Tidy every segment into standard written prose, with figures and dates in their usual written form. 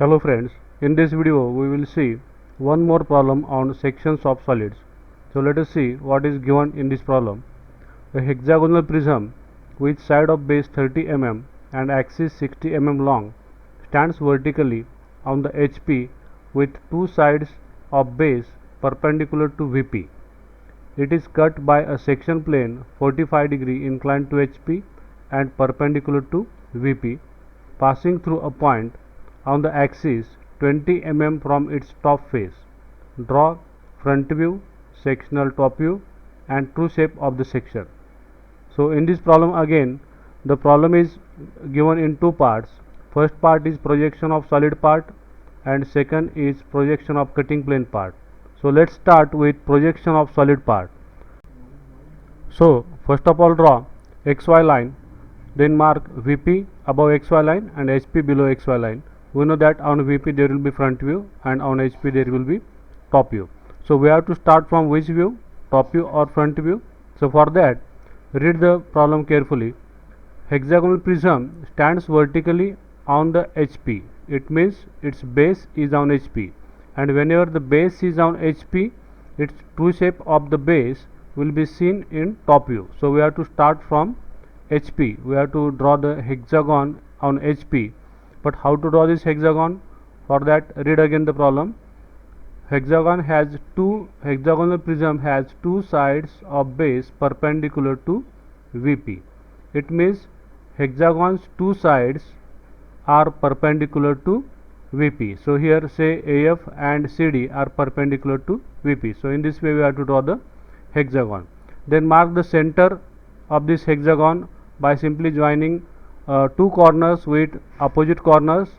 Hello friends, in this video we will see one more problem on sections of solids. So let us see what is given in this problem. A hexagonal prism with side of base 30 mm and axis 60 mm long stands vertically on the HP with two sides of base perpendicular to VP. It is cut by a section plane 45 degree inclined to HP and perpendicular to VP, passing through a point on the axis 20 mm from its top face. Draw front view, sectional top view and true shape of the section. So in this problem again, the problem is given in two parts. First part is projection of solid part and second is projection of cutting plane part. So let's start with projection of solid part. So first of all draw XY line, then mark VP above XY line and HP below XY line. We know that on VP there will be front view and on HP there will be top view. So we have to start from which view, top view or front view. So for that, read the problem carefully. Hexagonal prism stands vertically on the HP. It means its base is on HP, and whenever the base is on HP, its true shape of the base will be seen in top view. So we have to start from HP. We have to draw the hexagon on HP. But how to draw this hexagon? For that, read again the problem. Hexagonal prism has two sides of base perpendicular to VP. It means hexagon's two sides are perpendicular to VP. So here say AF and CD are perpendicular to VP. So in this way we have to draw the hexagon. Then mark the center of this hexagon by simply joining two corners with opposite corners,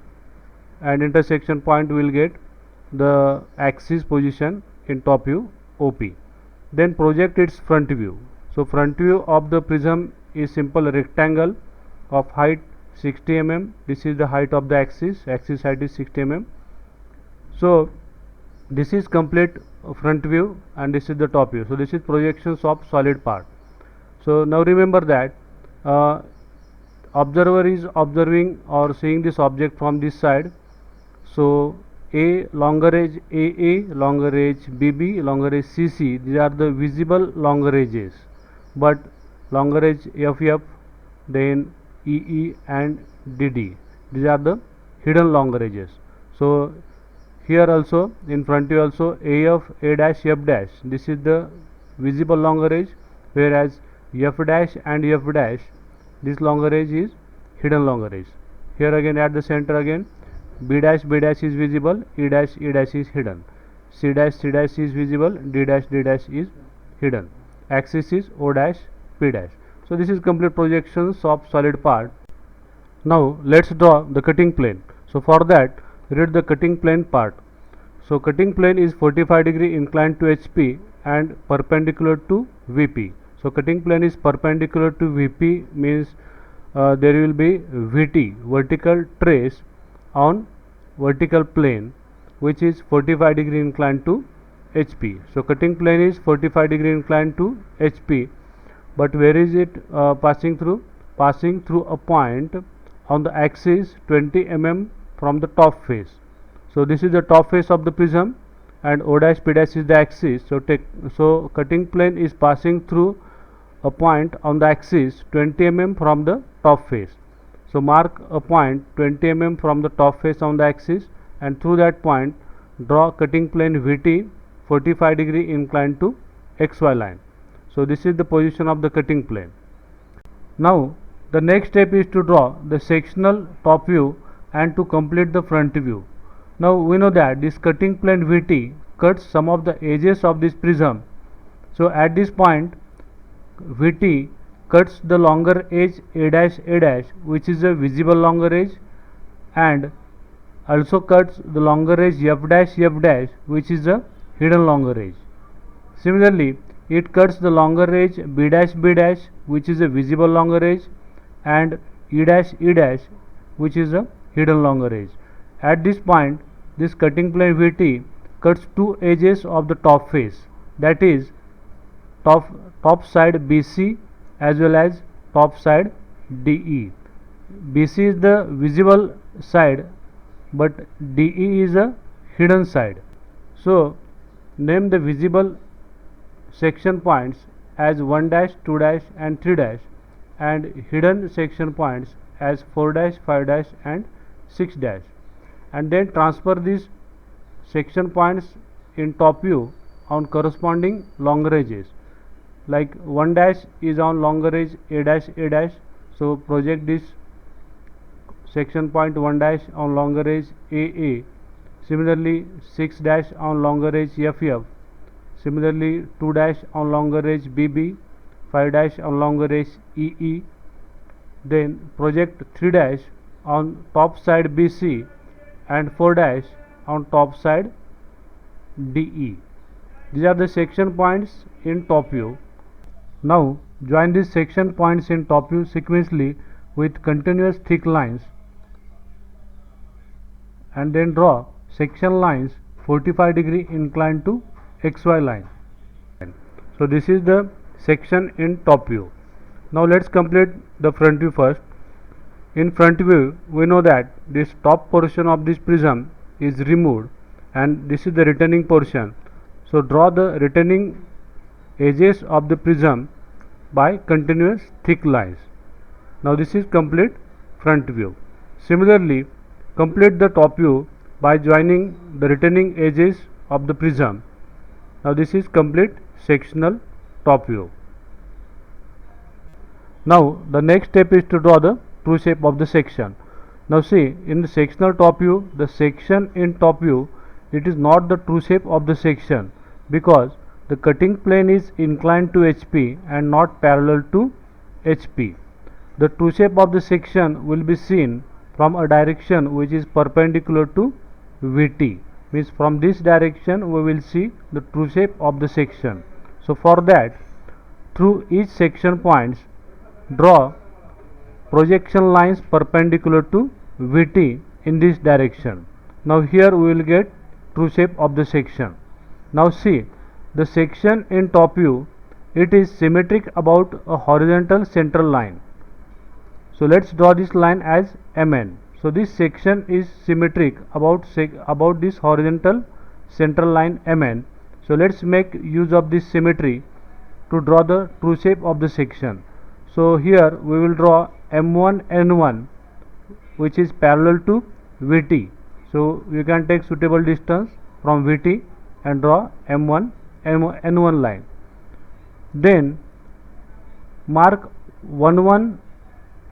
and intersection point will get the axis position in top view OP. Then project its front view. So front view of the prism is simple rectangle of height 60 mm. This is the height of the axis height is 60 mm. So this is complete front view and this is the top view. So this is projections of solid part. So now remember that observer is observing or seeing this object from this side. So A longer edge AA, longer edge BB, longer edge CC, these are the visible longer edges, but longer edge FF, then EE and DD, these are the hidden longer edges. So here also in front view also AF, A dash, F dash, this is the visible longer edge, whereas F dash and F dash, this longer edge is hidden longer edge. Here again at the center again B dash is visible, E dash is hidden, C dash is visible, D dash is hidden, axis is O dash P dash. So this is complete projections of solid part. Now let's draw the cutting plane. So for that, read the cutting plane part. So cutting plane is 45 degree inclined to HP and perpendicular to VP. So cutting plane is perpendicular to VP means there will be VT, vertical trace on vertical plane, which is 45 degree inclined to HP. So cutting plane is 45 degree inclined to HP, but where is it passing through? Passing through a point on the axis 20 mm from the top face. So this is the top face of the prism and O dash P dash is the axis. So cutting plane is passing through a point on the axis 20 mm from the top face. So mark a point 20 mm from the top face on the axis, and through that point draw cutting plane VT 45 degree inclined to XY line. So this is the position of the cutting plane. Now the next step is to draw the sectional top view and to complete the front view. Now we know that this cutting plane VT cuts some of the edges of this prism. So at this point VT cuts the longer edge A dash, which is a visible longer edge, and also cuts the longer edge F dash, which is a hidden longer edge. Similarly, it cuts the longer edge B dash, which is a visible longer edge, and E dash, which is a hidden longer edge. At this point, this cutting plane VT cuts two edges of the top face, that is top side BC as well as top side DE. BC is the visible side but DE is a hidden side. So name the visible section points as 1 dash, 2 dash and 3 dash, and hidden section points as 4 dash, 5 dash and 6 dash, and then transfer these section points in top view on corresponding longer edges. Like 1 dash is on longer edge A dash, so project this section point 1 dash on longer edge AA. Similarly 6 dash on longer edge FF. Similarly 2 dash on longer edge BB, 5 dash on longer edge EE. Then project 3 dash on top side BC and 4 dash on top side DE. These are the section points in top view. Now join these section points in top view sequentially with continuous thick lines, and then draw section lines 45° inclined to XY line. So this is the section in top view. Now let's complete the front view first. In front view, we know that this top portion of this prism is removed and this is the retaining portion. So draw the retaining edges of the prism by continuous thick lines. Now this is complete front view. Similarly, complete the top view by joining the retaining edges of the prism. Now this is complete sectional top view. Now the next step is to draw the true shape of the section. Now see, in the sectional top view, the section in top view, it is not the true shape of the section because the cutting plane is inclined to HP and not parallel to HP. The true shape of the section will be seen from a direction which is perpendicular to VT. Means from this direction we will see the true shape of the section. So for that, through each section points, draw projection lines perpendicular to VT in this direction. Now here we will get true shape of the section. Now see, the section in top view, it is symmetric about a horizontal central line. So let's draw this line as MN. So this section is symmetric about this horizontal central line MN. So let's make use of this symmetry to draw the true shape of the section. So here we will draw M1 N1 which is parallel to VT. So you can take suitable distance from VT and draw M1 N1 line. Then mark 11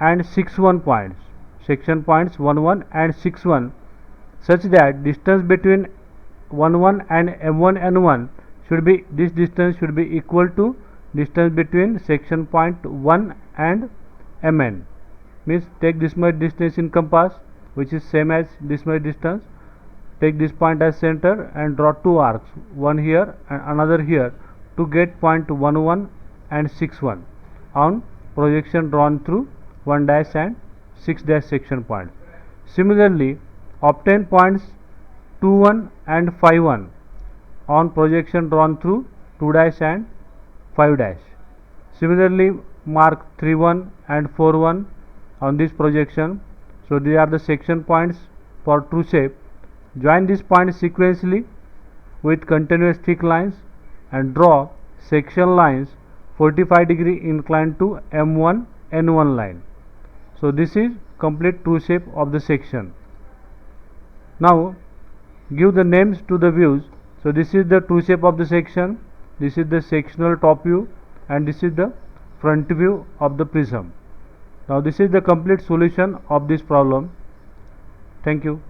and 61 points, section points 11 and 61, such that distance between 11 and M1 N1 should be, this distance should be equal to distance between section point 1 and MN. Means take this much distance in compass which is same as this much distance. Take this point as center and draw two arcs, one here and another here, to get point 11 and 61 on projection drawn through 1 dash and 6 dash section point. Similarly, obtain points 21 and 51 on projection drawn through 2 dash and 5 dash. Similarly, mark 31 and 41 on this projection. So these are the section points for true shape. Join these points sequentially with continuous thick lines and draw section lines 45° inclined to M1 N1 line. So this is complete true shape of the section. Now give the names to the views. So this is the true shape of the section, this is the sectional top view, and this is the front view of the prism. Now this is the complete solution of this problem. Thank you.